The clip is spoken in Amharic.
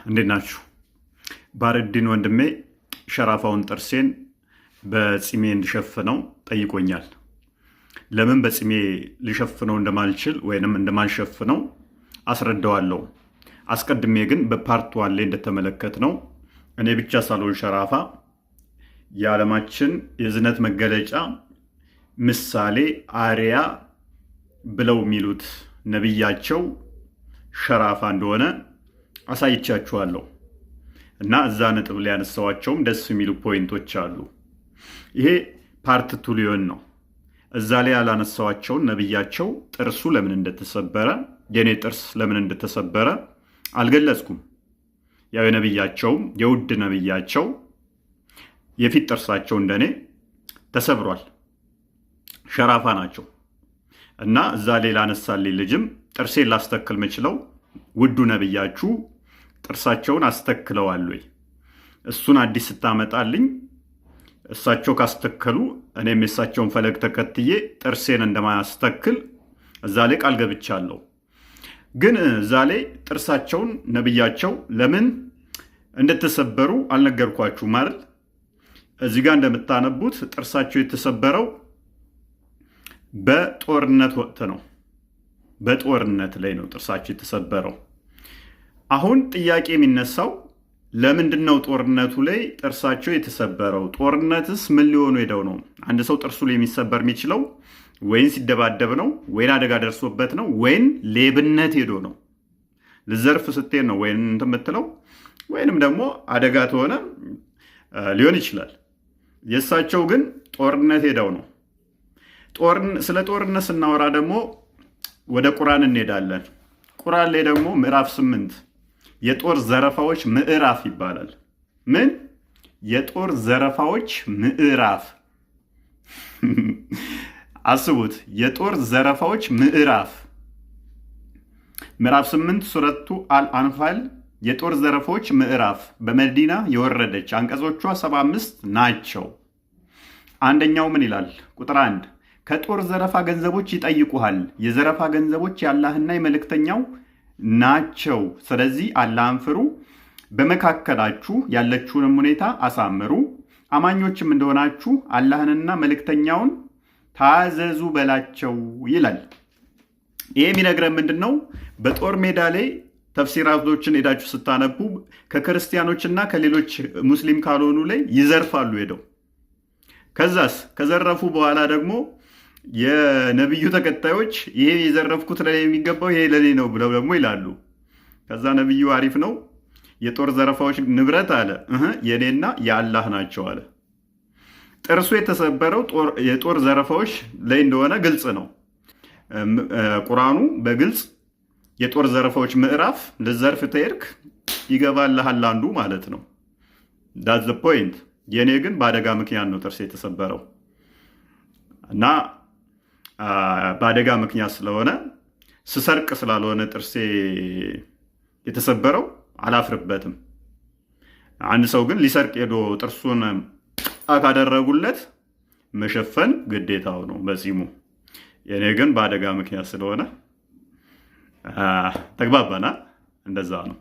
እንዴት ናችሁ? ባረዲን ወንድሜ ሸራፋውን ጥርሴን በፂሜ እንድሸፍነው ጠይቆኛል። ለምን በፂሜ ልሸፍነው እንደማልችል ወይንም እንደማልሸፍነው አስረዳዋለሁ። አስቀድሜ ግን በፓርት ዋን ላይ እንደተመለከትነው እኔ ብቻ ሳልሆን ሸራፋ የዓለማችን የዝነት መገለጫ ምሳሌ አርያ ብለው የሚሉት ነብያቸው ሸራፋ እንደሆነ አሳይቻችኋለሁ እና እዛ ነጥብ ላይ ያነሳዋቸውም ደስ የሚሉ ፖይንቶች አሉ። ይሄ ፓርት ቱ ሊሆን ነው። እዛ ላይ ያላነሳዋቸውን ነብያቸው ጥርሱ ለምን እንደተሰበረ የኔ ጥርስ ለምን እንደተሰበረ አልገለጽኩም። ያው የነብያቸውም የውድ ነብያቸው የፊት ጥርሳቸው እንደኔ ተሰብሯል። ሸራፋ ናቸው እና እዛ ላይ ላነሳልኝ ልጅም ጥርሴን ላስተክል የምችለው ውዱ ነብያችሁ ጥርሳቸውን አስተክለዋል ወይ? እሱን አዲስ ስታመጣልኝ እሳቸው ካስተከሉ እኔም የእሳቸውን ፈለግ ተከትዬ ጥርሴን እንደማያስተክል እዛ ላይ ቃል ገብቻለሁ። ግን እዛ ላይ ጥርሳቸውን ነብያቸው ለምን እንደተሰበሩ አልነገርኳችሁም አይደል? እዚህ ጋር እንደምታነቡት ጥርሳቸው የተሰበረው በጦርነት ወቅት ነው። በጦርነት ላይ ነው ጥርሳቸው የተሰበረው። አሁን ጥያቄ የሚነሳው ለምንድን ነው ጦርነቱ ላይ ጥርሳቸው የተሰበረው? ጦርነትስ ምን ሊሆኑ ሄደው ነው? አንድ ሰው ጥርሱ ላይ የሚሰበር የሚችለው ወይን ሲደባደብ ነው፣ ወይን አደጋ ደርሶበት ነው፣ ወይን ሌብነት ሄዶ ነው። ልዘርፍ ስትሄድ ነው ወይን እንትን የምትለው፣ ወይንም ደግሞ አደጋ ተሆነ ሊሆን ይችላል። የእሳቸው ግን ጦርነት ሄደው ነው። ስለ ጦርነት ስናወራ ደግሞ ወደ ቁርአን እንሄዳለን። ቁርአን ላይ ደግሞ ምዕራፍ 8 የጦር ዘረፋዎች ምዕራፍ ይባላል። ምን? የጦር ዘረፋዎች ምዕራፍ። አስቡት፣ የጦር ዘረፋዎች ምዕራፍ 8 ሱረቱ አልአንፋል የጦር ዘረፋዎች ምዕራፍ በመዲና የወረደች አንቀጾቿ 75 ናቸው። አንደኛው ምን ይላል? ቁጥር 1 ከጦር ዘረፋ ገንዘቦች ይጠይቁሃል። የዘረፋ ገንዘቦች የአላህና የመልእክተኛው ናቸው። ስለዚህ አላህን ፍሩ፣ በመካከላችሁ ያለችውንም ሁኔታ አሳምሩ፣ አማኞችም እንደሆናችሁ አላህንና መልእክተኛውን ታዘዙ በላቸው ይላል። ይሄ የሚነግረን ምንድን ነው? በጦር ሜዳ ላይ ተፍሲራቶችን ሄዳችሁ ስታነቡ ከክርስቲያኖችና ከሌሎች ሙስሊም ካልሆኑ ላይ ይዘርፋሉ ሄደው። ከዛስ ከዘረፉ በኋላ ደግሞ የነብዩ ተከታዮች ይሄ የዘረፍኩት ለኔ የሚገባው ይሄ ለኔ ነው ብለው ደግሞ ይላሉ። ከዛ ነብዩ አሪፍ ነው የጦር ዘረፋዎች ንብረት አለ የኔና የአላህ ናቸው አለ። ጥርሱ የተሰበረው የጦር ዘረፋዎች ላይ እንደሆነ ግልጽ ነው። ቁርአኑ በግልጽ የጦር ዘረፋዎች ምዕራፍ ልዘርፍ ተሄድክ ይገባልሃል አንዱ ማለት ነው። that's the point። የኔ ግን በአደጋ ምክንያት ነው ጥርሴ የተሰበረው እና በአደጋ ምክንያት ስለሆነ ስሰርቅ ስላልሆነ ጥርሴ የተሰበረው አላፍርበትም። አንድ ሰው ግን ሊሰርቅ ሄዶ ጥርሱን ካደረጉለት መሸፈን ግዴታው ነው በፂሙ። የኔ ግን በአደጋ ምክንያት ስለሆነ ተግባባና እንደዛ ነው።